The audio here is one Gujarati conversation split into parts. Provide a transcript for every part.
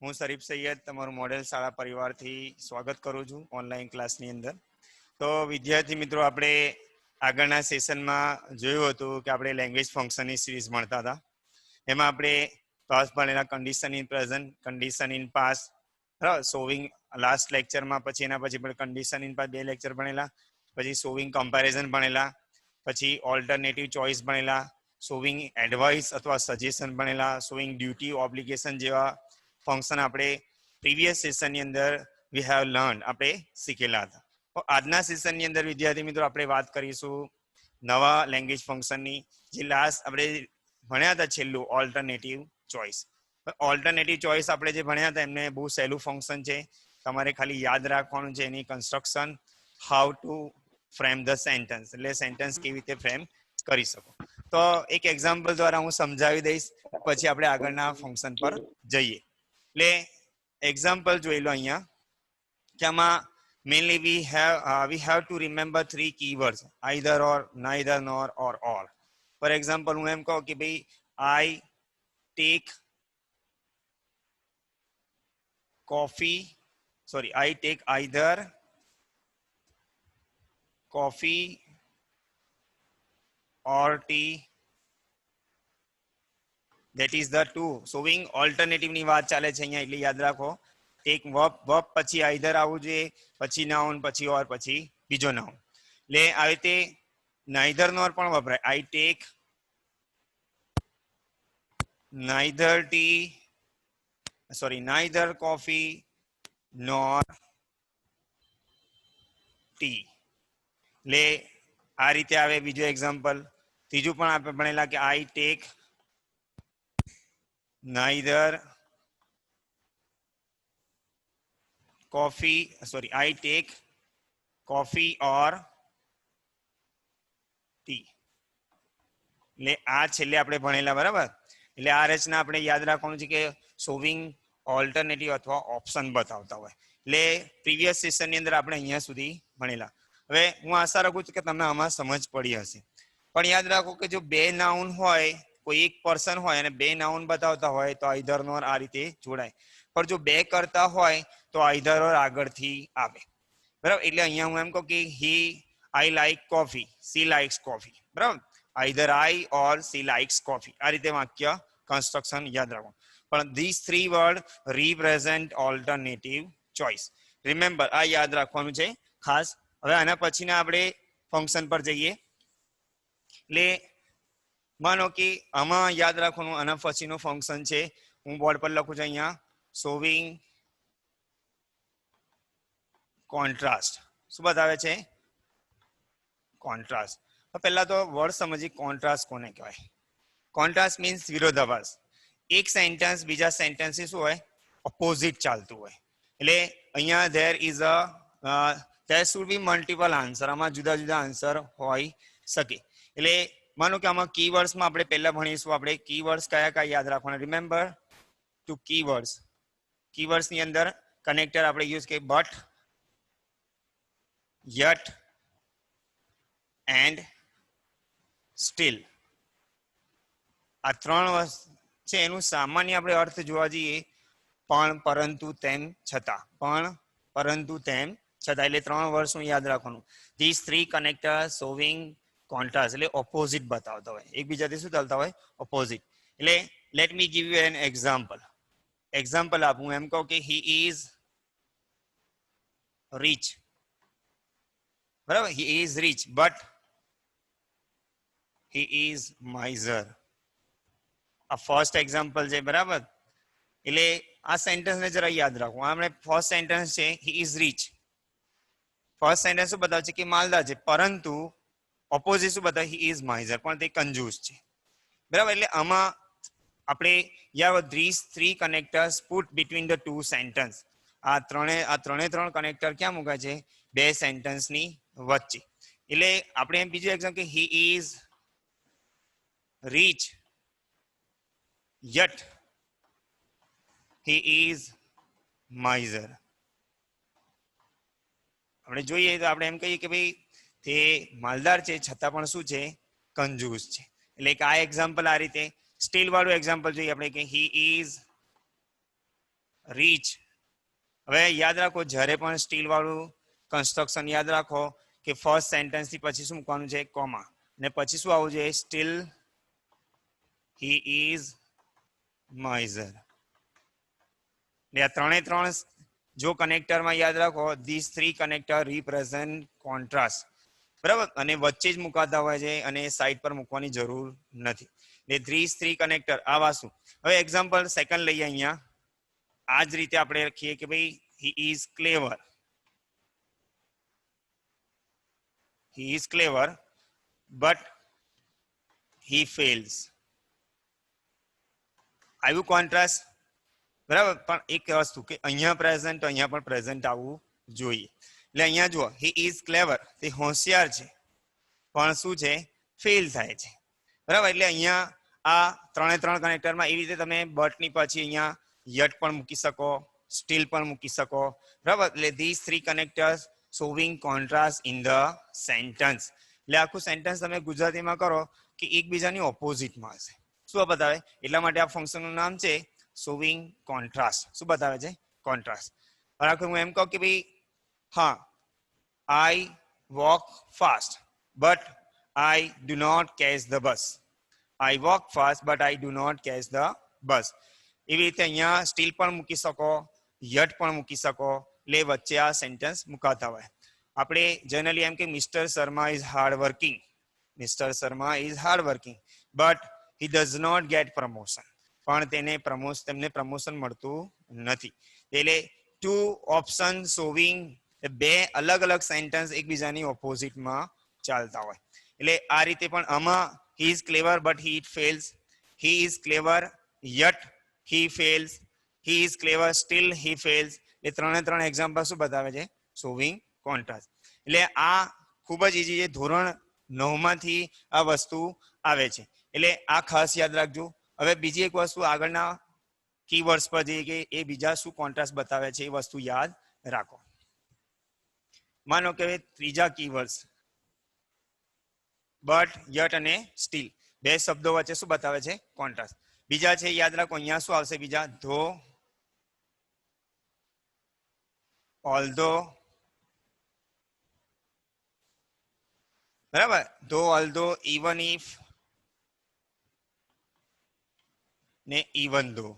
હું શરીફ સૈયદ તમારું મોડેલ શાળા પરિવારથી સ્વાગત કરું છું ઓનલાઈન ક્લાસની અંદર. તો વિદ્યાર્થી મિત્રો, આપણે આગળના સેશનમાં જોયું હતું કે આપણે લેંગ્વેજ ફંક્શનની સિરીઝ ભણતા હતા. એમાં આપણે પાસ ભણેલા condition in present, condition in past, showing last લેક્ચરમાં, પછી એના પછી આપણે કન્ડિશન ઇન પાસ્ટ 2 લેક્ચર ભણેલા, પછી શોવિંગ કમ્પેરિઝન ભણેલા, પછી ઓલ્ટરનેટિવ ચોઇસ ભણેલા, શોવિંગ એડવાઇસ અથવા સજેશન ભણેલા, શોવિંગ ડ્યુટી ઓબ્લિગેશન જેવા ફંક્શન આપણે પ્રીવિયસ સેશનની અંદર વી હેવ લર્ન આપણે શીખેલા હતા. તો આજના સેશનની અંદર વિદ્યાર્થી મિત્રો આપણે વાત કરીશું નવા લેંગ્વેજ ફંક્શનની, જે લાસ્ટ આપણે ભણ્યા હતા છેલ્લું ઓલ્ટરનેટિવ ચોઇસ. ઓલ્ટરનેટિવ ચોઇસ આપણે જે ભણ્યા હતા એમને બહુ સહેલું ફંક્શન છે. તમારે ખાલી યાદ રાખવાનું છે એની construction, how to frame the sentence, એટલે સેન્ટેન્સ કેવી રીતે ફ્રેમ કરી શકો. તો એક એક્ઝામ્પલ દ્વારા હું સમજાવી દઈશ, પછી આપણે આગળના ફંક્શન પર જઈએ. એટલે એક્ઝામ્પલ જોઈ લો અહીંયા કે આમાં mainly we have to remember 3 keywords, either or, neither nor or. For example હું એમ કહું કે ભાઈ I take coffee, sorry, I take either coffee or tea, that is the two. Showing alternative ની વાત ચાલે છે અહીંયા, એટલે યાદ રાખો ટેક વર્બ પછી either આવવું જોઈએ, પછી નાઉન, પછી ઓર, પછી બીજો નાઉન. એટલે આવી રીતે neither nor પણ વપરાય. I take neither tea, sorry, neither coffee nor tea. એટલે આ રીતે આવે. બીજું એક્ઝામ્પલ, ત્રીજું પણ આપણે ભણેલા કે I take neither coffee, sorry, I take coffee or tea. એટલે આ છેલ્લે આપણે ભણેલા, બરાબર. એટલે આ રચના આપણે યાદ રાખવાનું છે કે શોવિંગ ઓલ્ટરનેટિવ અથવા ઓપ્શન બતાવતા હોય. એટલે પ્રીવિયસ સેશનની અંદર આપણે અહીંયા સુધી ભણેલા. હવે હું આશા રાખું છું કે તમને આમાં સમજ પડી હશે. પણ યાદ રાખો કે જો બે નાઉન હોય, કોઈ એક પર્સન હોય અને બે નાઉન બતાવતા હોય તો આઈધર નોર આ રીતે જોડાય. પણ જો બે કરતા હોય તો આઈધર ઓર આગળથી આવે, બરાબર. એટલે અહીંયા હું એમ કહું કે I like coffee, C likes coffee, બરાબર. આઈધર આઈ ઓર સી લાઈક્સ કોફી, આ રીતે વાક્ય કન્સ્ટ્રક્શન યાદ રાખો. પણ these 3 word represent alternative choice. Remember, આ યાદ રાખવાનું છે ખાસ. હવે આના પછીના આપણે ફંક્શન પર જઈએ. એટલે માનો કે આમાં યાદ રાખવાનું, આના પછીનું ફંક્શન છે, હું બોર્ડ પર લખું છું અહીંયા, શોવિંગ કોન્ટ્રાસ્ટ. શું બતાવે છે? કોન્ટ્રાસ્ટ. પહેલા તો વર્ડ સમજી, કોન્ટ્રાસ્ટ કોને કહેવાય? કોન્ટ્રાસ્ટ મીન્સ વિરોધાભાસ. એક સેન્ટેન્સ બીજા સેન્ટેન્સથી શું હોય? ઓપોઝિટ ચાલતું હોય. એટલે અહીંયા there should be multiple answer. આમાં જુદા જુદા આન્સર હોઈ શકે. એટલે માનો કે આમાં કીવર્ડ્સમાં આપણે પહેલા ભણીશું. આપણે કીવર્ડ્સ કયા કયા યાદ રાખવાના? Remember two keywords. કીવર્ડ્સની અંદર કનેક્ટર આપણે યુઝ કરીએ બટ, યટ એન્ડ સ્ટીલ. આ 3 છે. એનું સામાન્ય આપણે અર્થ જોવા જઈએ, પણ, પરંતુ, તેમ, છતાં. પણ, પરંતુ, તેમ, છતાં. એટલે 3 વર્ડ શું યાદ રાખવાનું? these 3 connectors showing contrast, એટલે ઓપોઝિટ બતાવતા હોય, એકબીજાથી શું ચાલતા હોય? ઓપોઝિટ. એટલે let me give U an example. Example આપું, એમ કહું કે he is rich, બરાબર. he is rich but he is miser. આ ફર્સ્ટ એક્ઝામ્પલ છે, બરાબર. એટલે આ સેન્ટેન્સને જરા યાદ રાખો. આપણે ફર્સ્ટ સેન્ટેન્સ છે he is rich. First sentence શું બતાવે છે? કે માલદાર છે, પરંતુ ઓપોઝિટ શું બતાવે? he is miser, પણ તે કંજૂસ છે, બરાબર. એટલે આમાં આપણે these 3 connectors put between the 2 sentence. આ ત્રણે 3 કનેક્ટર ક્યાં મૂકાય છે? 2 સેન્ટેન્સની વચ્ચે. એટલે આપણે એમ બીજું એક્ઝામ્પલ કે he is rich yet he is miser. આપણે જોઈએ તો આપણે એમ કહીએ કે ભાઈ તે માલદાર છે છતાં પણ શું છે? કંજૂસ છે. એટલે આ એક્ઝામ્પલ આ રીતે. સ્ટીલ વાળું એક્ઝામ્પલ જોઈએ આપણે કે he is રીચ. હવે યાદ રાખો જ્યારે પણ સ્ટીલ વાળું કન્સ્ટ્રક્શન યાદ રાખો કે ફર્સ્ટ સેન્ટેન્સ થી પછી શું મૂકવાનું છે કોમા ને પછી શું આવવું જોઈએ સ્ટીલ હી ઇઝ માઇઝર. આ ત્રણ જો કનેક્ટરમાં યાદ રાખો this three connector represent contrast બરાબર અને વચ્ચે જ મુકાતા હોય છે અને સાઈડ પર મૂકવાની જરૂર નથી. ને થ્રી કનેક્ટર આ વાસુ. હવે એક્ઝામ્પલ સેકન્ડ લઈએ અહીંયા આ જ રીતે આપણે લખીએ કે ભાઈ he is clever. He is clever but he fails. આવ્યું કોન્ટ્રાસ્ટ બરાબર પણ એક વસ્તુ કે અહીંયા પ્રેઝન્ટ તો અહીંયા પણ પ્રેઝન્ટ આવવું જોઈએ. એટલે અહીંયા જુઓ હી ઇઝ ક્લેવર તે હોશિયાર છે પણ શું છે ફેલ થાય છે બરાબર. એટલે અહીંયા આ ત્રણ કનેક્ટરમાં એવી રીતે તમે બટની પછી અહીંયા યટ પણ મૂકી શકો સ્ટીલ પણ મૂકી શકો બરાબર. એટલે this three connectors showing contrast in the sentence. એટલે આખું સેન્ટેન્સ તમે ગુજરાતીમાં કરો કે એકબીજાની ઓપોઝિટમાં હશે. શું બતાવે એટલા માટે આ ફંક્શનનું નામ છે શોવિંગ કોન્ટ્રાસ્ટ. શું બતાવે છે કોન્ટ્રાસ્ટ. બરાબર હું એમ કહું કે ભાઈ હા I walk fast but I do not catch the bus. I walk fast but I do not catch the bus. એવી રીતે અહીંયા સ્ટીલ પણ મૂકી શકો યટ પણ મૂકી શકો એટલે વચ્ચે આ સેન્ટેન્સ મુકાતા હોય. આપણે જનરલી એમ કે mister Sharma is hard working. Mister Sharma is hard working but he does not get promotion. પણ તેમને પ્રમોશન મળતું નથી. એટલે ટુ ઓપ્શન શોવિંગ બે અલગ અલગ સેન્ટેન્સ એકબીજાની ઓપોઝિટમાં ચાલતા હોય. એટલે આ રીતે પણ આમાં he is clever but he fails. He is clever yet he fails. He is clever still he fails. એ ત્રણ એક્ઝામ્પલ શું બતાવે છે શોવિંગ કોન્ટ્રાસ્ટ. એટલે આ ખૂબ જ ઈઝી છે. ધોરણ 9 માંથી આ વસ્તુ આવે છે એટલે આ ખાસ યાદ રાખજો. હવે બીજી એક વસ્તુ આગળના કીવર્ડ્સ પર જઈએ કે એ બીજા શું કોન્ટ્રાસ્ટ બતાવે છે એ વસ્તુ યાદ રાખો. માનો કે ત્રીજા કીવર્ડ્સ બટ યટ અને સ્ટીલ બે શબ્દો વચ્ચે શું બતાવે છે કોન્ટ્રાસ્ટ. બીજા છે યાદ રાખો અહીંયા શું આવશે બીજા ધો ઓલ્ધો બરાબર ધો ઓલ્ધો ઇવન ઇફ ને ઇવન ધો.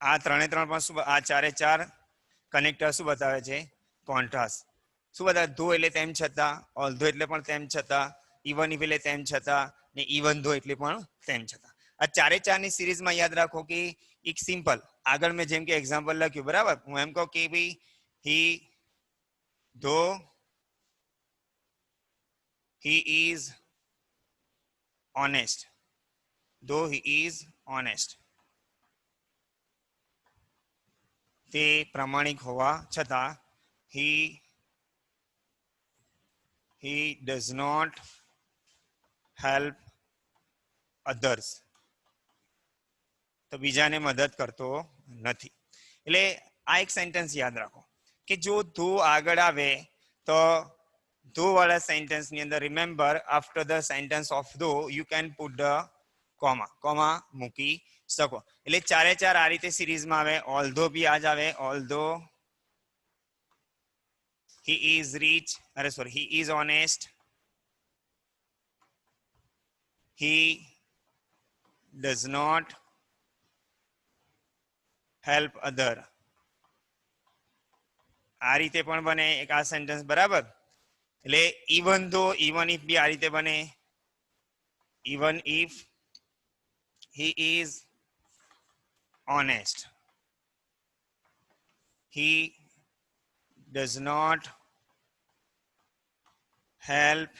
આ ત્રણ પણ શું આ ચારે ચાર કનેક્ટર શું બતાવે છે કોન્ટ્રાસ્ટ. શું બતાવે ધો એટલે તેમ છતાં ઓલ્ધો એટલે પણ તેમ છતાં ઇવન ઇફ એટલે તેમ છતાં ને ઇવન ધો એટલે પણ તેમ છતાં. આ ચારે ચારની સિરીઝમાં યાદ રાખો કે એક સિમ્પલ આગળ મેં જેમ કે એક્ઝામ્પલ લખ્યું બરાબર. હું એમ કહું કે ભાઈ હી ધો he is honest. Though he is honest. તે પ્રામાણિક હોવા છતાં he does not help others. તો બીજાને મદદ કરતો નથી. એટલે આ એક સેન્ટેન્સ યાદ રાખો કે જો ધો આગળ આવે તો ધો વાળા સેન્ટેન્સ ની અંદર remember after the sentence of though you can put the comma મૂકી શકો. એટલે ચારે ચાર આ રીતે સિરીઝમાં આવે. ઓલ્ધો બી આજ આવે ઓલ્ધો he is rich he is honest he does not help other. આ રીતે પણ બને એક આ સેન્ટેન્સ બરાબર. એટલે ઇવન ધો ઇવન ઇફ બી આ રીતે બને. Even if he is honest he does not help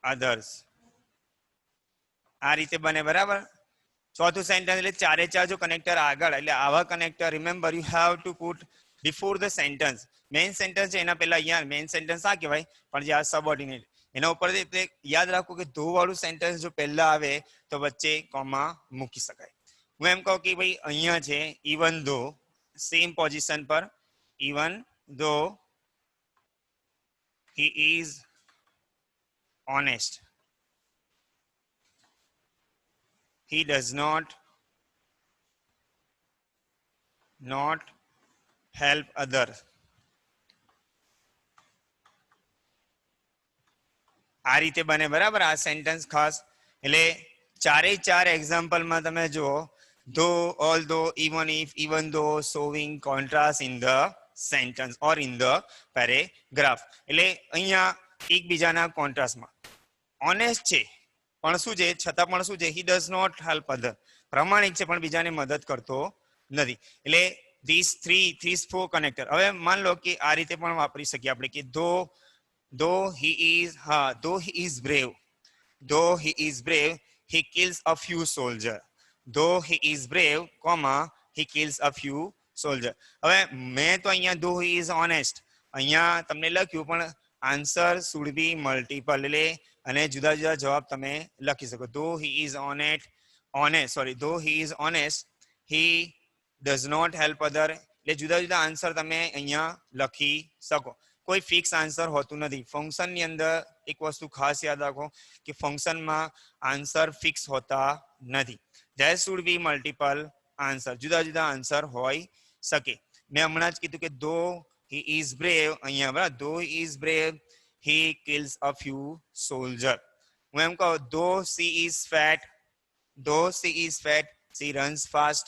others. આ રીતે બને બરાબર. ચોથું સેન્ટેન્સ એટલે ચારે ચાર જો કનેક્ટર આગળ એટલે આવા connector remember you have to put before the sentence. Main sentence છે એના પહેલા અહીંયા મેઇન સેન્ટેન્સ આ કહેવાય પણ જે આ સબઓર્ડિનેટ એના ઉપર યાદ રાખો કે ધો વાળું સેન્ટેન્સ જો પહેલા આવે તો વચ્ચે કોમા મૂકી શકાય. હું એમ કહું કે ભાઈ અહીંયા છે ઇવન ધો સેમ પોઝિશન પર ઇવન ધો he is honest he does not help other. આ રીતે બને, બરાબર. આ સેન્ટેન્સ ખાસ એટલે ચારે ચાર એક્ઝામ્પલમાં તમે જુઓ, ધો, ઓલ ધો, ઇવન ઇફ, ઇવન ધો, showing contrast in the sentence or in the paragraph. એટલે અહીંયા એકબીજાના કોન્ટ્રાસ્ટમાં ઓનેસ્ટ છે પણ શું છે, છતાં પણ શું છે, he does not help other, પ્રમાણિક છે પણ બીજાને મદદ કરતો નથી. એટલે ધીસ થ્રી ફોર કનેક્ટર. હવે માન લો કે આ રીતે પણ વાપરી શકીએ આપણે કે though he is brave, he kills a few soldiers. Though he is brave, he kills a few soldiers. હવે મેં તો અહીંયા though he is honest અહીંયા તમને લખ્યું, પણ આન્સર શુડ બી મલ્ટિપલ, એટલે અને જુદા જુદા જવાબ તમે લખી શકો. though he is honest, he does not help other. એટલે જુદા જુદા આન્સર તમે અહીંયા લખી શકો. કોઈ ફિક્સ આન્સર હોતું નથી. ફંક્શનની અંદર એક વસ્તુ ખાસ યાદ રાખો કે ફંક્શનમાં આન્સર ફિક્સ હોતા નથી. there should be multiple answer, જુદા જુદા આન્સર હોઈ શકે. મેં હમણાં જ કીધું કે though he is brave, અહીંયા બરાબર, though he is brave, he kills a few soldiers. હું એમ કહું though she is fat, she runs fast.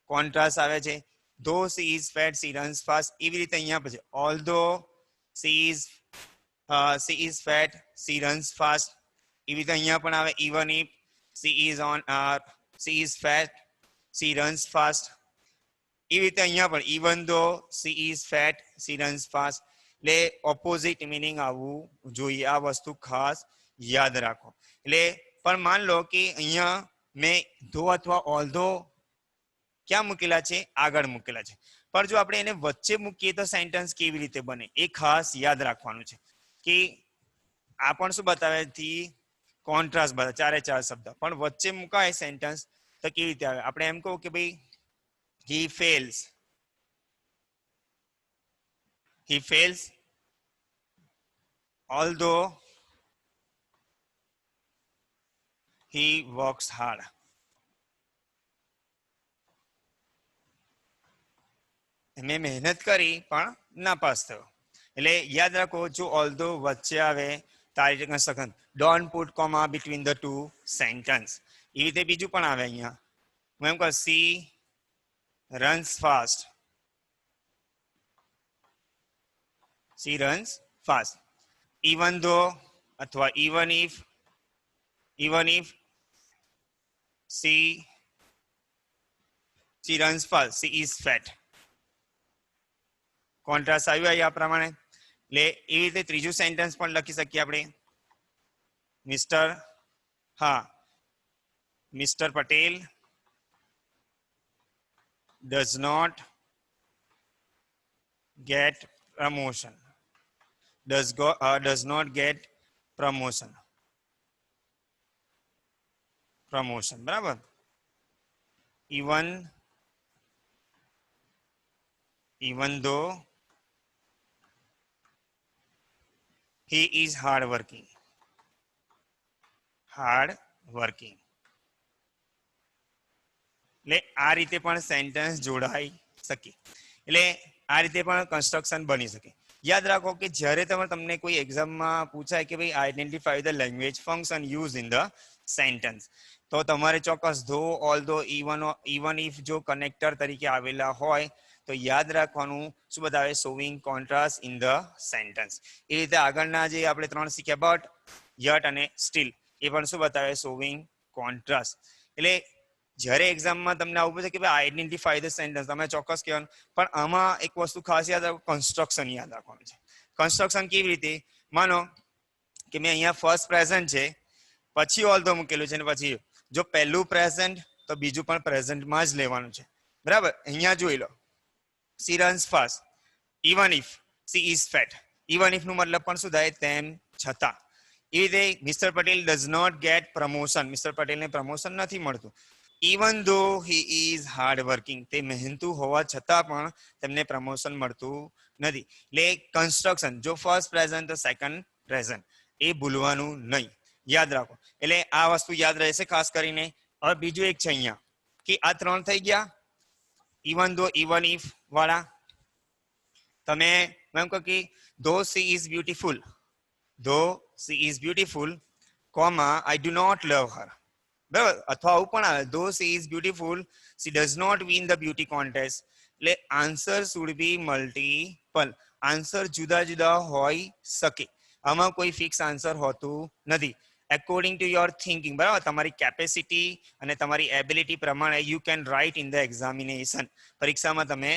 Contrast આવે છે, though she is fat, she runs fast. એવી રીતે અહીંયા પછી although she is fat, she runs fast. એવી રીતે અહીંયા પણ આવે even if she is fat, she runs fast. એવી રીતે અહીંયા પણ even though she is fat, she runs fast. એટલે ઓપોઝિટ મિનિંગ આવવું જોઈએ. આ વસ્તુ ખાસ યાદ રાખો. એટલે પણ માન લો કે અહીંયા મેં ધો અથવા ઓલ્ધો ક્યાં મૂકેલા છે, આગળ મૂકેલા છે, પણ જો આપણે એને વચ્ચે મૂકીએ તો સેન્ટેન્સ કેવી રીતે બને એ ખાસ યાદ રાખવાનું છે. કે આ પણ શું બતાવે, કોન્ટ્રાસ્ટ બતાવે, ચારે ચાર શબ્દ, પણ વચ્ચે મુકાય સેન્ટેન્સ તો કેવી રીતે આવે. આપણે એમ કહું કે ભાઈ he fails although he works hard. મેં મહેનત કરી પણ નાપાસ થયો. એટલે યાદ રાખો, જો ઓલ્ધો વચ્ચે આવે તારી રીતે construction, don't put comma between the two sentence. એ રીતે બીજું પણ આવે અહીંયા. હું એમ કહું she runs fast, even though અથવા even if she runs fast, she is fat. Contrast આવ્યું આ પ્રમાણે. એટલે એવી રીતે ત્રીજું સેન્ટેન્સ પણ લખી શકીએ આપણે. Mister Patel does not get promotion. બરાબર. even though he is hard working. એટલે આ રીતે પણ સેન્ટેન્સ જોડાઈ શકે. એટલે આ રીતે પણ કન્સ્ટ્રક્શન બની શકે. યાદ રાખો કે જ્યારે તમને કોઈ એક્ઝામમાં પૂછાય કે ભાઈ identify the language function use in the sentence, તો તમારે ચોક્કસ ધો, ઓલ્ધો, ઇવન ઇફ જો કનેક્ટર તરીકે આવેલા હોય તો યાદ રાખવાનું શું બતાવે, showing contrast in the sentence. એ રીતે આગળના જે આપણે 3 શીખ્યા બટ, યટ અને સ્ટીલ, એ પણ શું બતાવે, શોવિંગ કોન્ટ્રાસ્ટ. એટલે જ્યારે એક્ઝામમાં તમને આવું પૂછે કે ભાઈ આઈડેન્ટિફાઈ ધ સેન્ટેન્સ, તમે ચોક્કસ કહેવાનું, પણ આમાં એક વસ્તુ ખાસ યાદ રાખો, કન્સ્ટ્રક્શન યાદ રાખવાનું છે. કન્સ્ટ્રક્શન કેવી રીતે, માનો કે મેં અહીંયા ફર્સ્ટ પ્રેઝન્ટ છે, પછી ઓલ્ધો મૂકેલું છે, અને પછી જો પહેલું પ્રેઝન્ટ તો બીજું પણ પ્રેઝન્ટમાં જ લેવાનું છે. બરાબર. અહીંયા જોઈ લો, she runs fast even if she is fat. even if નું મતલબ પણ શું થાય, તેમ છતાં. એ રીતે mister Patel does not get promotion, mister પટેલને પ્રમોશન નથી મળતું. even though he is hard working, તે મહેનતુ હોવા છતાં પણ તેમને પ્રમોશન મળતું નથી. એટલે કન્સ્ટ્રક્શન જો ફર્સ્ટ પ્રેઝન્ટ તો સેકન્ડ પ્રેઝન્ટ, એ ભૂલવાનું નહીં. યાદ રાખો. એટલે આ વસ્તુ યાદ રહેશે ખાસ કરીને. હવે બીજું એક છે અહીંયા કે આ 3 થઈ ગયા ઇવન ધો ઇવન ઇફ વાળા. તમે એમ કહો કે though she is beautiful, though she is beautiful comma I do not love her. બરાબર, અથવા આવું પણ આવે though she is beautiful she does not win the beauty contest. એટલે answer should be multiple. Answer જુદા જુદા હોઈ શકે, આમાં કોઈ ફિક્સ આન્સર હોતું નથી. એકોર્ડિંગ ટુ યોર થિંકિંગ, બરાબર, તમારી કેપેસિટી અને તમારી એબિલિટી પ્રમાણે you can write in the examination, પરીક્ષામાં તમે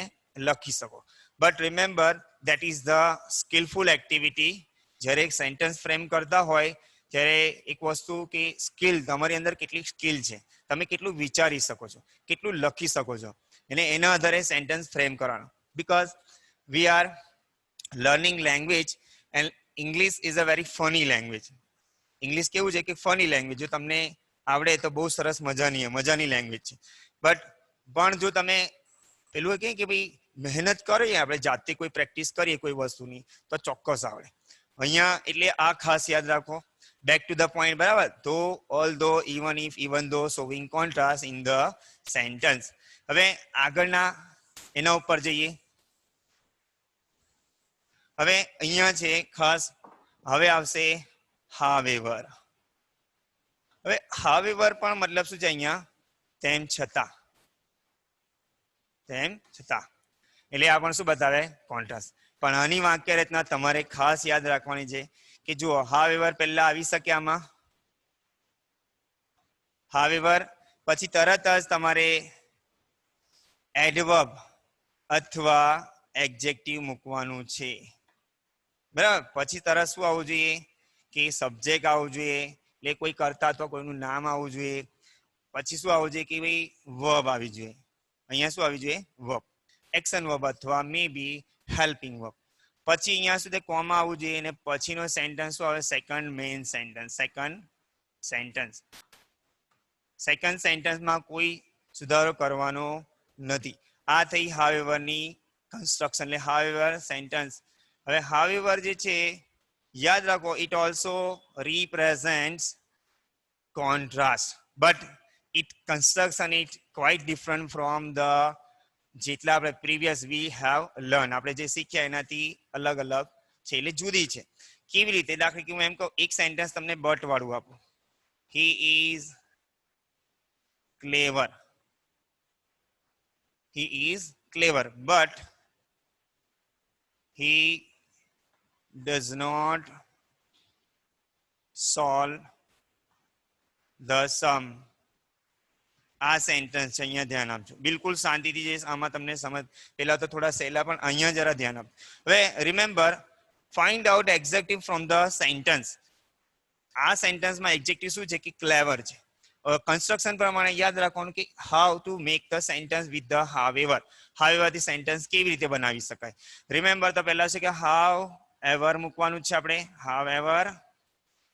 લખી શકો. But remember that is the skillful activity. જ્યારે એક સેન્ટેન્સ ફ્રેમ કરતા હોય ત્યારે એક વસ્તુ કે સ્કિલ, તમારી અંદર કેટલી સ્કિલ છે, તમે કેટલું વિચારી શકો છો, કેટલું લખી શકો છો, અને એના આધારે સેન્ટેન્સ ફ્રેમ કરવાનો. Because we are learning language and English is a very funny language. English કેવું છે કે ફની લેંગ્વેજ, જો તમને આવડે તો બહુ સરસ મજાની લેંગ્વેજ છે. બટ પણ જો તમે પેલું કે ભાઈ મહેનત કરીએ, આપણે જાતે કોઈ પ્રેક્ટિસ કરીએ કોઈ વસ્તુની તો ચોક્કસ આવડે. અહીંયા એટલે આ ખાસ યાદ રાખો. બેક ટુ ધ પોઈન્ટ, બરાબર. તો ઓલ ધો, ઇવન ઇફ, ઇવન ધો, showing contrast in the sentence. હવે આગળના એના ઉપર જઈએ. હવે અહીંયા છે ખાસ, હવે આવશે however. હવે however પણ મતલબ શું છે અહીંયા? તેમ છતાં, તેમ છતાં. એટલે આ પણ શું બતાવે? કોન્ટ્રાસ્ટ. પણ આની વાક્ય રચના તમારે ખાસ યાદ રાખવાની છે કે જુઓ, however પહેલા આવી શકે આમાં, however પછી તરત જ તમારે એડવર્બ અથવા એડજેક્ટિવ મૂકવાનું છે, બરાબર. પછી તરત શું આવવું જોઈએ કે સબ્જેક્ટ આવવું જોઈએ, એટલે કોઈ કરતા અથવા કોઈનું નામ આવવું જોઈએ. પછી શું આવવું જોઈએ કે ભાઈ વર્બ આવી જોઈએ. અહીંયા શું આવી જોઈએ? વર્બ, એક્શન વર્બ અથવા મે બી હેલ્પિંગ વર્બ. પછી અહીંયા સુધી કોમા આવવું જોઈએ અને પછીનો સેન્ટેન્સ શું આવે? Second main sentence. સેકન્ડ સેન્ટેન્સમાં કોઈ સુધારો કરવાનો નથી. આ થઈ however ની કન્સ્ટ્રક્શન, એટલે however સેન્ટેન્સ. હવે however જે છે યાદ રાખો, it also represents contrast, but it construction is quite different from the જેટલા આપણે પ્રીવિયસ વી હેવ લર્ન, આપણે જે શીખ્યા એનાથી અલગ અલગ છે, એટલે જુદી છે. કેવી રીતે? દાખલા કે હું એમ કહું, એક સેન્ટેન્સ તમને બટ વાળું આપું, he is clever, he is clever but he does not solve the sum. આ સેન્ટેન્સ છે, અહીંયા ધ્યાન આપજો. બિલકુલ શાંતિથી જે આમાં તમને સમજ, પેલા તો થોડા સહેલા પણ અહીંયા જરા ધ્યાન આપજો. હવે remember, find out adjective from the sentence. આ સેન્ટેન્સમાં એડજેક્ટિવ શું છે કે ક્લેવર છે. કન્સ્ટ્રક્શન પ્રમાણે યાદ રાખવાનું કે how to make the sentence with the however. however થી સેન્ટેન્સ કેવી રીતે બનાવી શકાય? રિમેમ્બર તો પહેલા છે કે હાવ એવર મૂકવાનું છે આપણે, હાવ એવર,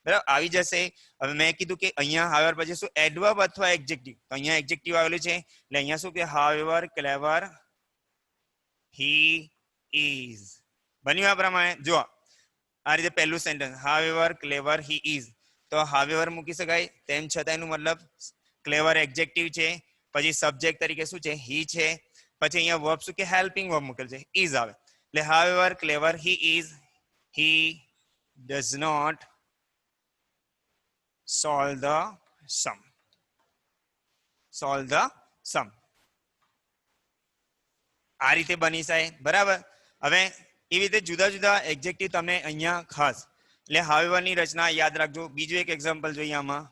બરાબર, આવી જશે. હવે મેં કીધું કે અહીંયા however પછી શું? એડવર્બ અથવા એડજેક્ટિવ. તો અહીંયા એડજેક્ટિવ આવેલું છે, એટલે અહીંયા શું કે however clever he is. બન્યું આ પ્રમાણે. જો આ રીતે પહેલું sentence, however clever he is, તો however મૂકી શકાય. તેમ છતાં એનું મતલબ ક્લેવર એડજેક્ટિવ છે. પછી સબ્જેક્ટ તરીકે શું છે? he છે. પછી અહીંયા વર્બ શું કે હેલ્પિંગ વર્બ મૂકેલ છે, is આવે. એટલે however clever he is, he does not solve the sum. solve the sum. આ રીતે બની જાય, બરાબર. હવે એવી રીતે જુદા જુદા એડજેક્ટિવ તમે અહીંયા ખાસ, એટલે however ની રચના યાદ રાખજો. બીજું એક એક્ઝામ્પલ જોઈએ આમાં.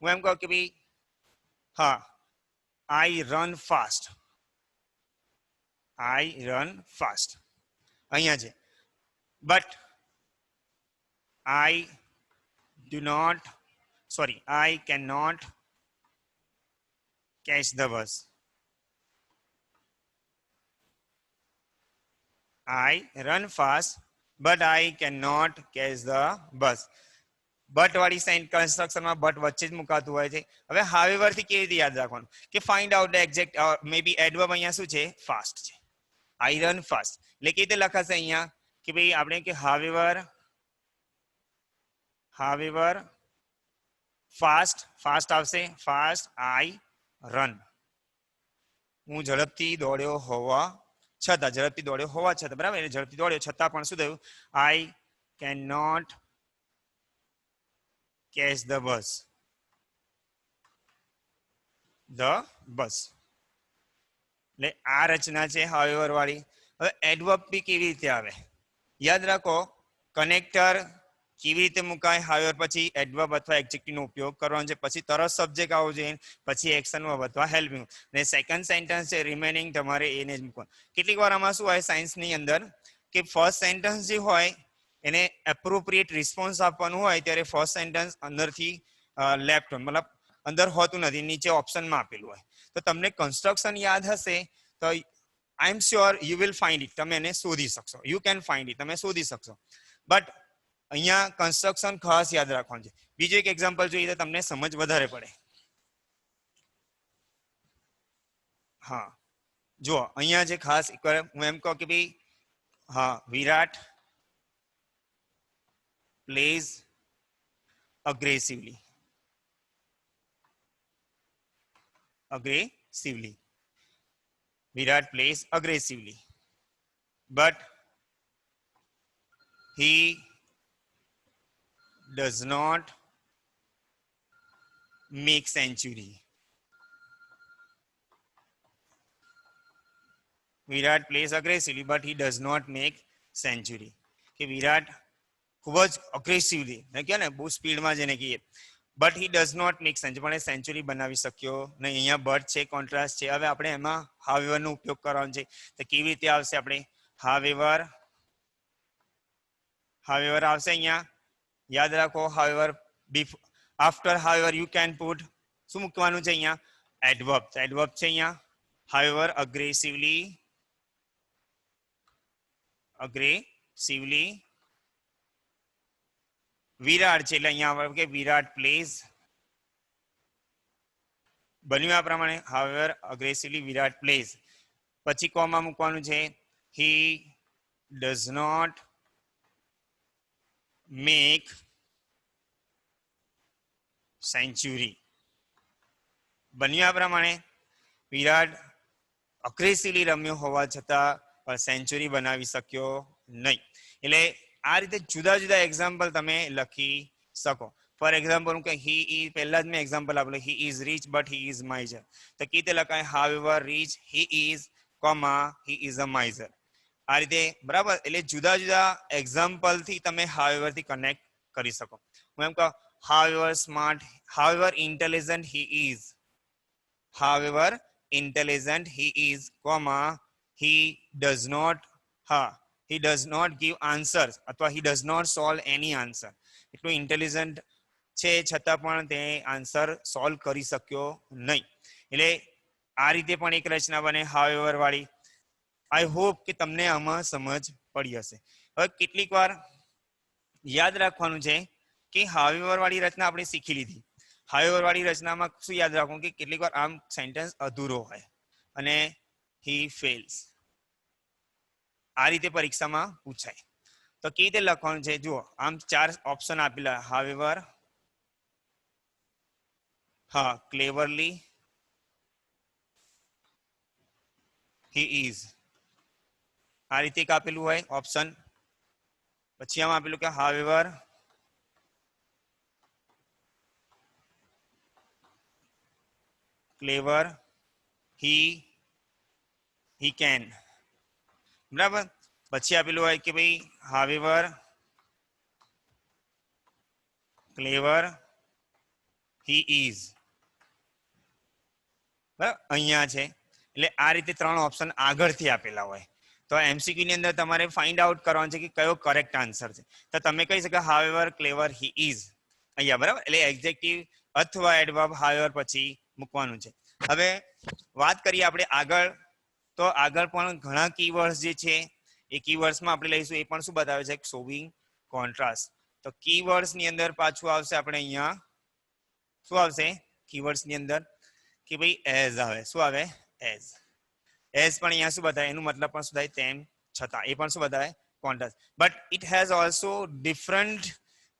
હું એમ કહું કે ભાઈ હા, I run fast, I run fast અહીંયા છે. but I cannot catch the bus. I run fast but I cannot catch the bus. But વાળી સાઇન કન્સ્ટ્રક્શનમાં બટ વચ્ચે જ મુકાતું હોય છે. હવે however થી કેવી રીતે યાદ રાખવાનું કે find out the exact maybe adverb અહીંયા શું છે? ફાસ્ટ છે. I run fast, એટલે કેવી રીતે લખાશે અહીંયા કે ભાઈ આપણે કે however ફાસ્ટ ફાસ્ટ આવશે ફાસ્ટ આઈ રન. હું ઝડપથી દોડ્યો હોવા છતાં, ઝડપથી દોડ્યો હોવા છતાં, બરાબર, એટલે ઝડપથી દોડ્યો છતાં પણ શું થયું? I can not catch the bus. એટલે આ રચના છે હાવેવર વાળી. હવે એડવર્બ બી કેવી રીતે આવે યાદ રાખો. કનેક્ટર કેવી રીતે મુકાય હાવેવર પછી એડવર્બ અથવા એડજેક્ટિવ નો ઉપયોગ કરવાનો છે, પછી તરત સબ્જેક્ટ આવવો જોઈએ, પછી એક્શન વર્બ અથવા હેલ્પિંગ. ને સેકન્ડ સેન્ટેન્સ છે રિમેનિંગ, તમારે એને જ મૂકવાનું. કેટલીક વાર આમાં શું હોય સાયન્સની અંદર કે ફર્સ્ટ સેન્ટેન્સ જે હોય એને એપ્રોપ્રિએટ રિસ્પોન્સ આપવાનું હોય ત્યારે ફર્સ્ટ સેન્ટેન્સ અંદરથી લેફ્ટ મતલબ અંદર હોતું નથી, નીચે ઓપ્શનમાં આપેલું હોય. તો તમને કન્સ્ટ્રક્શન યાદ હશે તો I am sure you will find it. તમે એને શોધી શકશો. યુ કેન ફાઇન્ડ ઇટ, તમે શોધી શકશો. બટ અહીંયા કન્સ્ટ્રક્શન ખાસ યાદ રાખવાનું છે. બીજું એક એક્ઝામ્પલ જોઈએ તો તમને સમજ વધારે પડે. હા જો અહીંયા જે ખાસ હું એમ કહું કે ભાઈ હા વિરાટ plays aggressively. Virat plays aggressively, but he does not make century. Virat plays aggressively, but he does not make century. કે વિરાટ ખૂબ જ અગ્રેસિવલી કહે ને બહુ સ્પીડમાં જેને કહીએ, but he does not make century, પણ એ સેન્ચુરી બનાવી શક્યો નહીં. અહીંયા બટ છે, કોન્ટ્રાસ્ટ છે. હવે આપણે એમાં હાવેવરનો ઉપયોગ કરવાનો છે. તો કેવી રીતે આવશે? આપણે હાવેવર આવશે અહીંયા. યાદ રાખો however after however you can put શું મૂકવાનું છે અહીંયા? એડવર્બ. એડવર્બ છે અહીંયા હાવેવર aggressively વિરાટ છે એટલે અહીંયા કે વિરાટ પ્લેઝ બન્યું આ પ્રમાણે હાવેવર aggressively વિરાટ પ્લેઝ. પછી કોમાં મૂકવાનું છે he does not make century. બન્યું આ પ્રમાણે વિરાટ અગ્રેસિવલી રમ્યો હોવા છતાં પણ સેન્ચુરી બનાવી શક્યો નહીં. એટલે આ રીતે જુદા જુદા એક્ઝામ્પલ તમે લખી શકો. ફોર એક્ઝામ્પલ કે હી ઇઝ, પહેલા જ મેં એક્ઝામ્પલ આપેલું he is rich but he is miser. તો કઈ રીતે લખાય? However rich he is comma he is a miser. આ રીતે બરાબર. એટલે જુદા જુદા એક્ઝામ્પલ થી તમે હાવેવર થી કનેક્ટ કરી શકો. હું એમ કહું however smart, however intelligent he is, however intelligent he is comma he does not he does not give answers અથવા he does not solve any answer. એટલું ઇન્ટેલિજન્ટ છે છતાં પણ તે આન્સર સોલ્વ કરી શક્યો નહીં. એટલે આ રીતે પણ એક રચના બને હાવેવર વાળી. આઈ હોપ કે તમને આમાં સમજ પડી હશે. હવે કેટલીક વાર યાદ રાખવાનું છે કે હાવેવર વાળી રચના આપણે શીખી લીધી. હાવેવર વાળી રચનામાં શું યાદ રાખવું કે કેટલીક વાર આમ સેન્ટેન્સ અધૂરો હોય અને હી ફેલ્સ. આ રીતે પરીક્ષામાં પૂછાય. તો કેવી રીતે લખવાનું છે? જુઓ આમ 4 ઓપ્શન આપેલા. હાવેવર, હા ક્લેવરલી, હી ઇઝ, આ રીતે એક આપેલું હોય ઓપ્શન. પછી આમ આપેલું કે હાવેવર ક્લેવર he can. બરાબર. પછી આપેલું હોય કે ભાઈ હાવેવર ક્લેવર he is. બરાબર અહીંયા છે. એટલે આ રીતે 3 ઓપ્શન આગળથી આપેલા હોય. તો એમસીક્યુ ની અંદર તમારે ફાઇન્ડ આઉટ કરવાનું છે કે કયો કરેક્ટ આન્સર છે. તો તમે કહી શકો હાવેવર ક્લેવર he is અહીંયા. બરાબર. એટલે એડજેક્ટિવ અથવા એડવર્બ હાવેવર પછી મૂકવાનું છે. હવે વાત કરીએ આપણે આગળ. તો આગળ પણ ઘણા કીવર્ડ્સ જે છે એ કીવર્ડ્સમાં આપણે લઈશું. એ પણ શું બતાવે છે? Showing contrast. તો કીવર્ડ્સ ની અંદર પાછું આવશે આપણે અહીંયા શું આવશે કીવર્ડ્સ ની અંદર કે ભાઈ એઝ આવે. શું આવે? એઝ. એઝ પણ અહીંયા શું બતાવે? એનું મતલબ પણ શું થાય? તેમ છતાં. એ પણ શું બતાવે? Contrast. But it has also different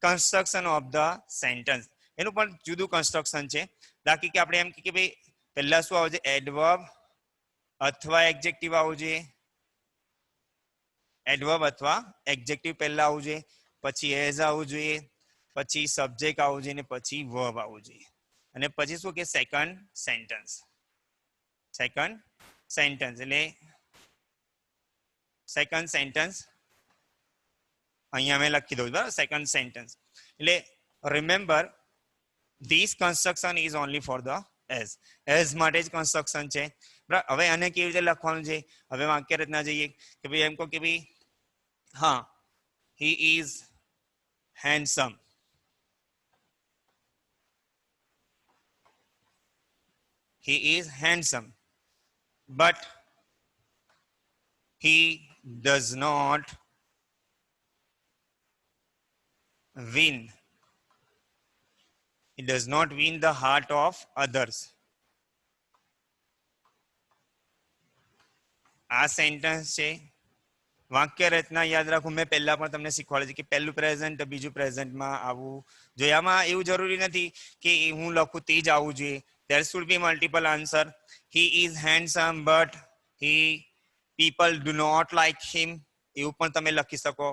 construction of the sentence. એનું પણ જુદું કન્સ્ટ્રક્શન છે. બાકી કે આપણે એમ કે ભાઈ પહેલા શું આવશે, એડવર્બ અથવા એડજેક્ટિવ આવવું જોઈએ, એડવર્બ અથવા એડજેક્ટિવ પહેલા આવવું જોઈએ, પછી એઝ આવવું જોઈએ, પછી સબ્જેક્ટ આવવું જોઈએ, પછી વર્બ આવવું જોઈએ, અને પછી શું કે સેકન્ડ સેન્ટેન્સ. સેકન્ડ સેન્ટેન્સ એટલે સેકન્ડ સેન્ટેન્સ અહીંયા મેં લખી દઉં બરાબર. સેકન્ડ સેન્ટેન્સ એટલે remember this construction is only for the as માટે જ કન્સ્ટ્રક્શન છે. હવે આને કેવી રીતે લખવાનું છે, હવે વાક્ય રચના જઈએ કે ભાઈ એમ કહો કે ભાઈ હા he is handsome. He is handsome, but he does not win. He does not win the heart of others. આ સેન્ટેન્સ છે. વાક્ય રચના યાદ રાખો, મેં પહેલા પણ તમને શીખવાડ્યું છે કે પહેલું પ્રેઝન્ટ બીજું પ્રેઝન્ટમાં આવવું જોઈએ. આમાં એવું જરૂરી નથી કે હું લખું તે જ આવવું જોઈએ. there should be multiple answer. He is handsome but he people do not like him, એવું પણ તમે લખી શકો.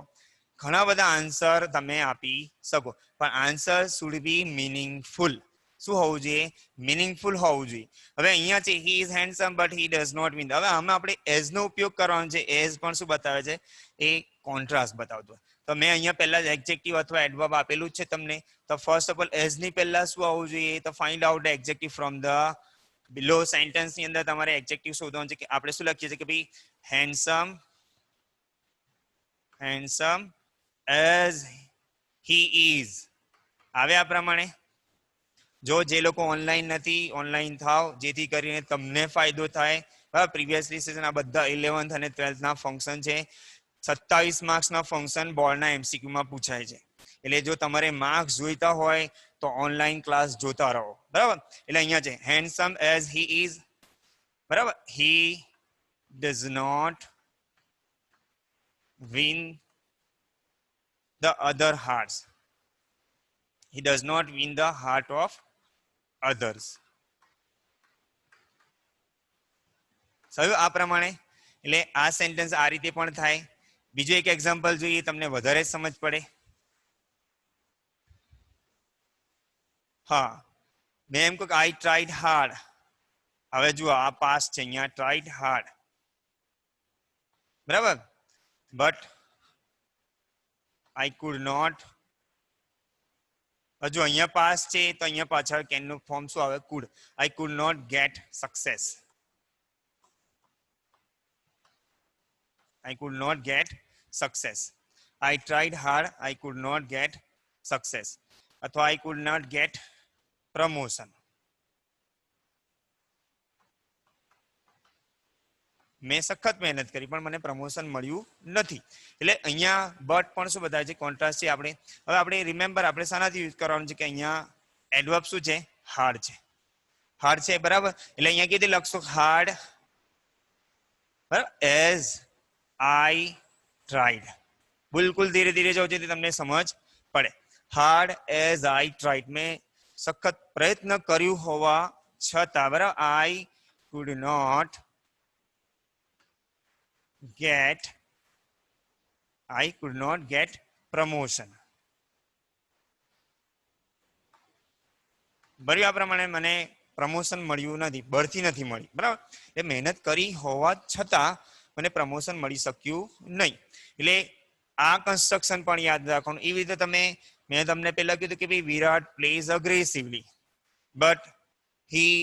ઘણા બધા આન્સર તમે આપી શકો, પણ આન્સર should be meaningful. શું હોવું જોઈએ, મિનિંગફુલ હોવું જોઈએ. હવે અહીંયા છે he is handsome but he does not win. હવે આમાં આપણે as નો ઉપયોગ કરવાનો છે. as પણ શું બતાવે છે, એ કોન્ટ્રાસ્ટ બતાવતો. તો મેં અહીંયા પહેલા એડજેક્ટિવ અથવા એડવર્બ આપેલું જ છે તમને. તો ફર્સ્ટ ઓફ ઓલ as ની પહેલા શું આવવું જોઈએ, તો find out adjective from the below. Sentence ની અંદર તમારે એડજેક્ટિવ શોધવાનું છે કે આપણે શું લખીએ છીએ કે ભાઈ handsome, handsome as he is. આવે આ પ્રમાણે. જો જે લોકો ઓનલાઈન નથી, ઓનલાઈન થાવ જેથી કરીને તમને ફાયદો થાય. બરાબર, પ્રીવિયસલી સેશન આ બધા 11th અને 12th ના ફંક્શન છે. 27 માર્ક્સના ફંક્શન બોર્ડના એમસીક્યુમાં પૂછાય છે. એટલે જો તમારે માર્ક્સ જોઈતા હોય તો ઓનલાઈન ક્લાસ જોતા રહો. બરાબર, એટલે અહીંયા છે હેન્ડસમ એઝ હી ઇઝ. બરાબર, he does not win the other hearts. He does not win the heart of others. સહી આ પ્રમાણે. એટલે આ સેન્ટેન્સ આ રીતે પણ થાય. બીજું એક એક્ઝામ્પલ જોઈએ, તમને વધારે સમજ પડે. હા, મેં એમ કહું કે આઈ ટ્રાઈડ હાર્ડ. હવે જુઓ આ પાસ્ટ છે, અહીંયા ટ્રાઈડ હાર્ડ. બરાબર, બટ આઈ કુડ નોટ. હજુ અહીંયા પાસ છે તો અહીંયા પાછળ કેન નું ફોર્મ શું આવે, could. I could not get success. I could not get success. I tried hard. I could not get success. અથવા I could not get promotion. મેં સખત મહેનત કરી પણ મને પ્રમોશન મળ્યું નથી. એટલે અહીંયા બટ પણ શું બતાવે છે, કોન્ટ્રાસ્ટ છે. આપણે હવે આપણે રિમેમ્બર આપણે શાનાથી યુઝ કરવાનું છે કે અહીંયા એડવર્બ શું છે, હાર્ડ છે. હાર્ડ છે બરાબર, એટલે અહીંયા કીધું લખશો હાર્ડ. બરાબર, એઝ આઈ ટ્રાઈડ. બિલકુલ ધીરે ધીરે જાઓ જેથી તમને સમજ પડે. હાર્ડ એઝ આઈ ટ્રાઈડ, મેં સખત પ્રયત્ન કર્યું હોવા છતાં. બરાબર, I could not get promotion. બરાબર, આ પ્રમાણે મને પ્રમોશન મળ્યું નથી, બઢતી નથી મળી. બરાબર, એ મહેનત કરી હોવા છતાં મને પ્રમોશન મળી શક્યું નહીં. એટલે આ કન્સ્ટ્રક્શન પણ યાદ રાખવાનું. એવી રીતે મેં તમને પહેલા કીધું કે ભાઈ Virat plays aggressively but he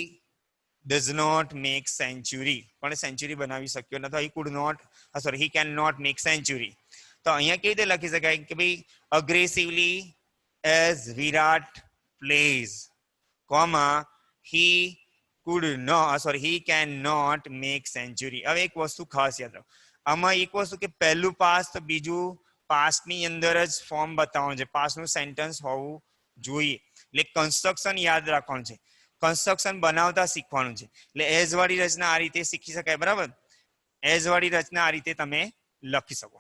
does not make century. પણ સેન્ચુરી બનાવી શક્યો નથી. He could not, sorry, he can not make century. તો અહીંયા કેવી રીતે લખી શકાય કે ભાઈ aggressively as Virat plays, comma he could not, sorry, he cannot make century. હવે એક વસ્તુ ખાસ યાદ રાખો. આમાં એક વસ્તુ કે પહેલું પાસ્ટ તો બીજું પાસ્ટની અંદર જ ફોર્મ બતાવવાનું છે. પાસ્ટનું સેન્ટેન્સ હોવું જોઈએ. એટલે કન્સ્ટ્રક્શન યાદ રાખવાનું છે. કન્સ્ટ્રક્શન બનાવતા શીખવાનું છે. એટલે એઝ વાળી રચના આ રીતે શીખી શકાય. બરાબર, એઝ વાળી રચના આ રીતે તમે લખી શકો.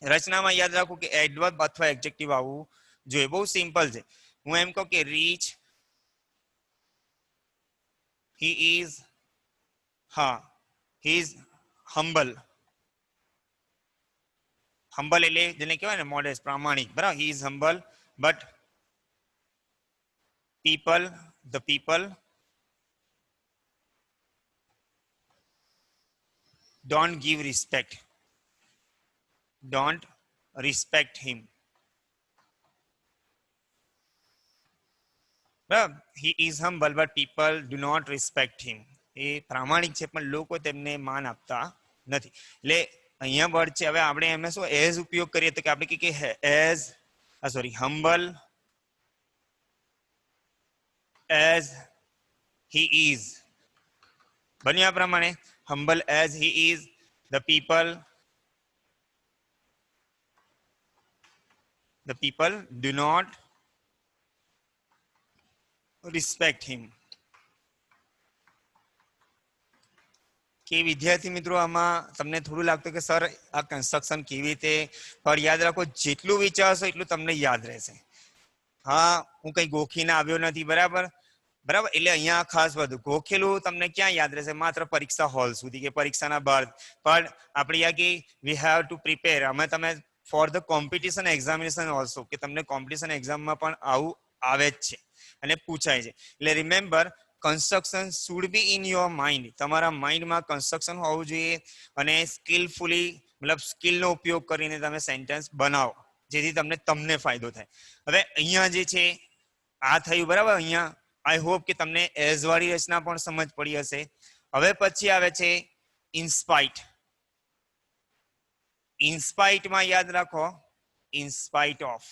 રચનામાં યાદ રાખો કે એડવર્બ અથવા એડજેક્ટિવ આવવું જોઈએ. બહુ સિમ્પલ છે. હું એમ કહું કે રીચ he is હા he is humble એટલે જેને કહેવાય ને મોડેસ્ટ પ્રામાણિક બરાબર he is humble but the people don't respect him બરાબર he is humble but people do not respect him એ પ્રામાણિક છે પણ લોકો તેમને માન આપતા નથી એટલે અહીંયા વર્ડ છે હવે આપણે એમને શું એઝ ઉપયોગ કરીએ તો કે આપણે કે as humble as he is બન્યા પ્રમાણે humble as he is the people do not respect him કે વિદ્યાર્થી મિત્રો આમાં તમને થોડું લાગતું કે સર આ કન્સ્ટ્રક્શન કેવી રીતે પણ યાદ રાખો જેટલું વિચારશો એટલું તમને યાદ રહેશે હા હું કઈ ગોખીને આવ્યો નથી બરાબર એટલે અહીંયા ખાસ બધું ગોખેલું તમને ક્યાં યાદ રહેશે માત્ર પરીક્ષા હોલ સુધી કે પરીક્ષાના બહાર પણ આપણે યા કે વી હેવ ટુ પ્રિપેર અમે તમે for the competition examination also કે તમને કોમ્પિટિશન એક્ઝામમાં પણ આવું આવે જ છે અને પૂછાય છે એટલે remember construction should be in your mind તમારા માઇન્ડમાં કન્સ્ટ્રક્શન હોવું જોઈએ અને સ્કિલફુલી મતલબ સ્કિલનો ઉપયોગ કરીને તમે સેન્ટેન્સ બનાવો જેથી તમને ફાયદો થાય હવે અહીંયા જે છે આ થયું બરાબર અહીંયા આઈ હોપ કે તમને એઝ વાળી રચના પણ સમજ પડી હશે હવે પછી આવે છે ઇનસ્પાઇટમાં યાદ રાખો ઇનસ્પાઇટ ઓફ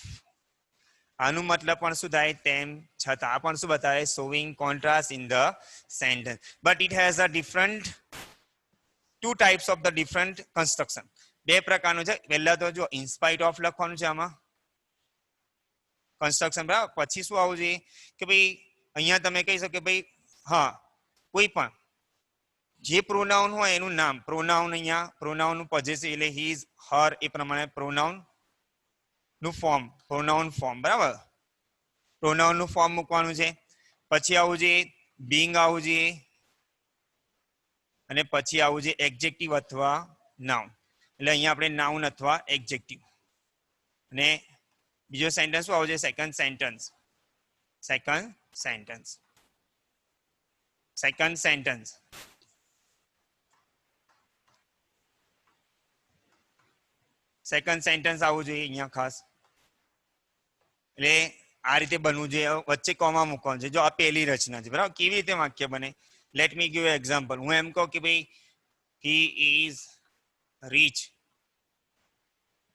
આનું મતલબ પણ શું થાય તેમ છતાં પણ શું બતાવે showing contrast in the sentence but it has a different two types of the different construction બે પ્રકારનું છે પહેલા તો જો ઇનસ્પાઇટ ઓફ લખવાનું છે આમાં કન્સ્ટ્રક્શન બરાબર પછી શું આવવું જોઈએ કે ભાઈ અહીંયા તમે કહી શકો કે ભાઈ હા કોઈ પણ જે પ્રોનાઉન હોય એનું નામ પ્રોનાઉન અહીંયા પ્રોનાઉન નું પોઝેસિવ એટલે હીઝ હર એ પ્રમાણે પ્રોનાઉન નું પ્રોનાઉન ફોર્મ બરાબર પ્રોનાઉન નું ફોર્મ મૂકવાનું છે પછી આવું જોઈએ બીંગ આવું જોઈએ અને પછી આવું છે એડજેક્ટિવ અથવા નાઉન એટલે અહીંયા આપણે નાઉન અથવા એડજેક્ટિવ અને બીજો સેન્ટેન્સ શું આવશે સેકન્ડ સેન્ટેન્સ આવવું જોઈએ અહીંયા ખાસ એટલે આ રીતે બનવું જોઈએ વચ્ચે કોમા મૂકવાનું છે જો આ પહેલી રચના છે બરાબર કેવી રીતે વાક્ય બને લેટ મી ગીવ એક્ઝામ્પલ હું એમ કહું કે ભાઈ હી ઇઝ રીચ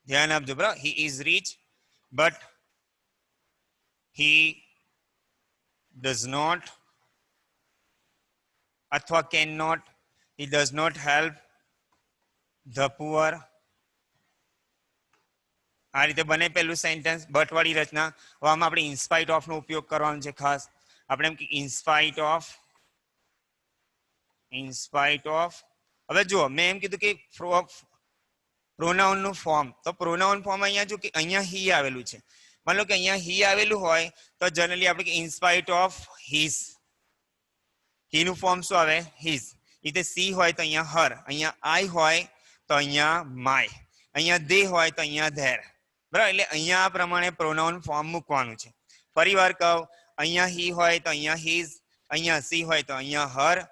ધ્યાન આપજો બરાબર he is rich but he does not અથવા cannot he does not help the poor આ રીતે બને પહેલું સેન્ટેન્સ બટ વાળી રચના હવે આમાં આપણે ઇનસ્પાઇટ ઓફ નો ઉપયોગ કરવાનો છે ખાસ આપણે એમ કે ઇનસ્પાઇટ ઓફ હવે જુઓ મેં એમ કીધું કે પ્રોનાઉન નું ફોર્મ તો પ્રોનાઉન ફોર્મ અહીંયા જો કે અહીંયા હી આવેલું છે માન લો કે અહીંયા હી આવેલું હોય તો જનરલી આપણે કે ઇનસ્પાઇટ ઓફ હિઝ હી નું ફોર્મ શું આવે હિઝ રીતે સી હોય તો અહીંયા હર અહીંયા આઈ હોય તો અહીંયા માય અહીંયા દે હોય તો અહીંયા ધેર બરાબર એટલે અહીંયા આ પ્રમાણે પ્રોનાઉન ફોર્મ મૂકવાનું છે ફરી વાર કહું અહીંયા હી હોય તો અહીંયા હિઝ અહીંયા સી હોય તો અહીંયા હર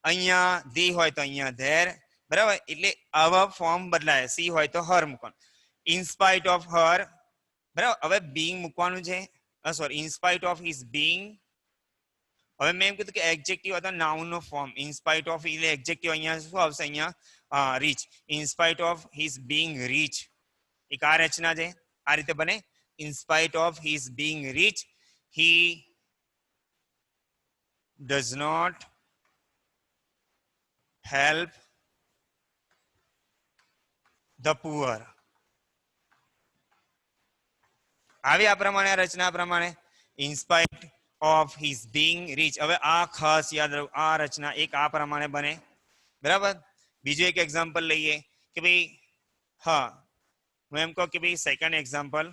અહીંયા દે હોય તો અહીંયા ધેર બરાબર એટલે આવા ફોર્મ બદલાય સી હોય તો હર મૂકવાનું ઇનસ્પાઇટ ઓફ હર બરાબર હવે બીંગ મૂકવાનું છે sorry in spite of his being હવે મેં એમ કીધું કે એડજેક્ટિવ અથવા નાઉન નો ફોર્મ ઇનસ્પાઇટ ઓફ એટલે એડજેક્ટિવ અહીંયા શું આવશે અહીંયા rich in spite of his being rich એક આ રચના છે આ રીતે બને in spite of his being rich he does not help the poor આવી આ પ્રમાણે રચના પ્રમાણે in spite of his being rich હવે આ ખાસ યાદ રાખો આ રચના એક આ પ્રમાણે બને બરાબર બીજું એક એક્ઝામ્પલ લઈએ કે ભાઈ હા હું એમ કહું કે ભાઈ સેકન્ડ એક્ઝામ્પલ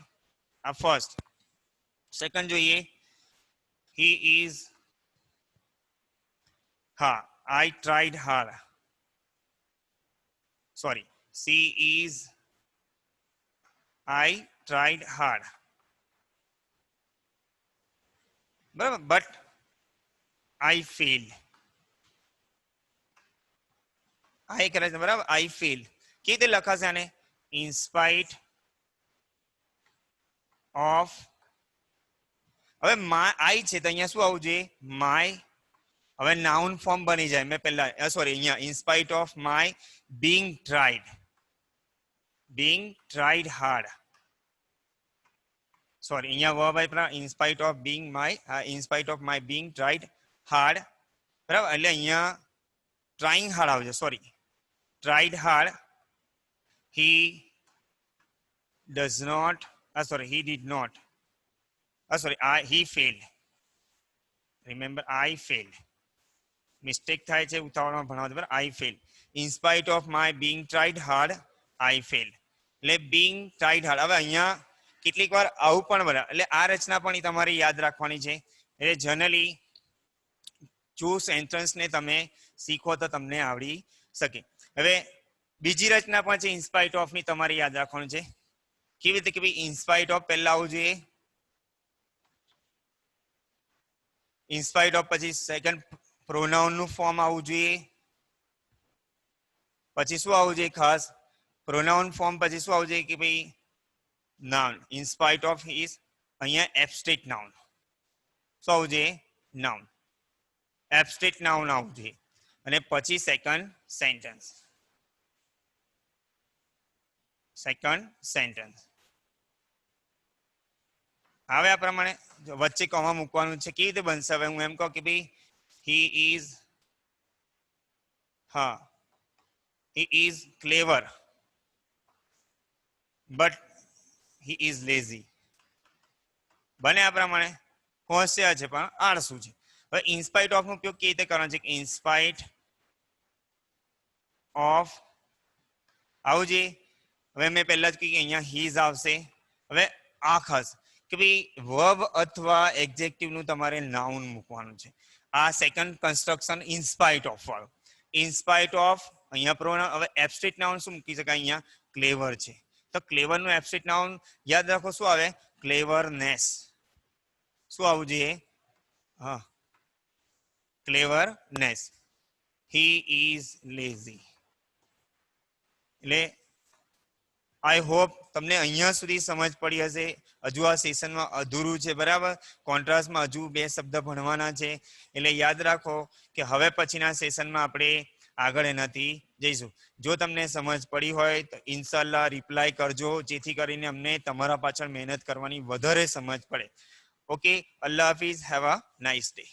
આ ફર્સ્ટ સેકન્ડ જોઈએ he is, હા, I tried hard. Sorry, she is, I tried hard. બરાબર, but I failed. I કરે છે બરાબર, I failed. કેવી રીતે લખાશે આને? In spite of, હવે I છે તો અહીંયા શું આવવું જોઈએ? My. હવે નાઉન ફોર્મ બની જાય. મેં પહેલા સોરી અહીંયા in spite of my being tried hard. Sorry અહીંયા verb આપ્યા in spite of my being tried hard. બરાબર, એટલે અહીંયા trying hard આવશે. Sorry, tried hard. He does not, he did not. He failed. Remember, I failed. Mistake થાય છે ઉતાવળમાં ભણાવવા બરાબર. I failed. In spite of my being tried hard, I failed. એટલે being tried hard. હવે અહીંયા કેટલીક વાર આવું પણ બરાબર, એટલે આ રચના પણ તમારે યાદ રાખવાની છે. એટલે જનરલી જો સેન્ટેન્સને તમે શીખો તો તમને આવડી શકે. હવે બીજી રચના પણ છે in spite of ની, તમારે યાદ રાખવાનું છે. કેવી રીતે કે ભાઈ in spite of પહેલા આવવું જોઈએ, in spite of પછી સેકન્ડ પ્રોનાઉન નું ફોર્મ આવવું જોઈએ. પછી શું આવવું જોઈએ ખાસ? પ્રોનાઉન ફોર્મ પછી શું આવવું જોઈએ કે ભાઈ noun. In spite of is અહીંયા એબ્સ્ટ્રેક્ટ નાઉન. શું આવવું જોઈએ? નાઉન. એબ્સ્ટ્રેક્ટ નાઉન આવવું જોઈએ. અને પછી સેકન્ડ સેન્ટેન્સ. હવે આ પ્રમાણે વચ્ચે કોમા મૂકવાનું છે. કેવી રીતે બનશે? હવે હું એમ કહું કે ભાઈ he is clever but he is lazy. બને આ પ્રમાણે હોશિયાર છે પણ આળસુ છે. હવે in spite of નો ઉપયોગ કેવી રીતે કરવાનો છે? in spite of આવું છે. હવે મેં પહેલા જ કહ્યું કે અહીંયા his આવશે. હવે આ ખાસ કે ભાઈ વર્બ અથવા એડજેક્ટિવ નું તમારે નાઉન મૂકવાનું છે. આ second construction in spite of વાળું. ઇન સ્પાઇટ ઓફ અહીંયા પ્રોનાઉન. હવે એબ્સ્ટ્રેક્ટ નાઉન શું મૂકી શકાય? અહીંયા ક્લેવર છે તો ક્લેવર નું એબ્સ્ટ્રેક્ટ નાઉન યાદ રાખો શું આવે? ક્લેવરનેસ. શું આવવું જોઈએ? હા, ક્લેવરનેસ. He is lazy. એટલે આઈ હોપ તમને અહીંયા સુધી સમજ પડી હશે. હજુ આ સેશનમાં અધૂરું છે બરાબર. કોન્ટ્રાસ્ટમાં હજુ 2 શબ્દ ભણવાના છે. એટલે યાદ રાખો કે હવે પછીના સેશનમાં આપણે આગળ એનાથી જઈશું. જો તમને સમજ પડી હોય તો ઇન્શાલ્લાહ રિપ્લાય કરજો, જેથી કરીને અમને તમારા પાછળ મહેનત કરવાની વધારે સમજ પડે. Okay, Allah Hafiz. Have a nice day.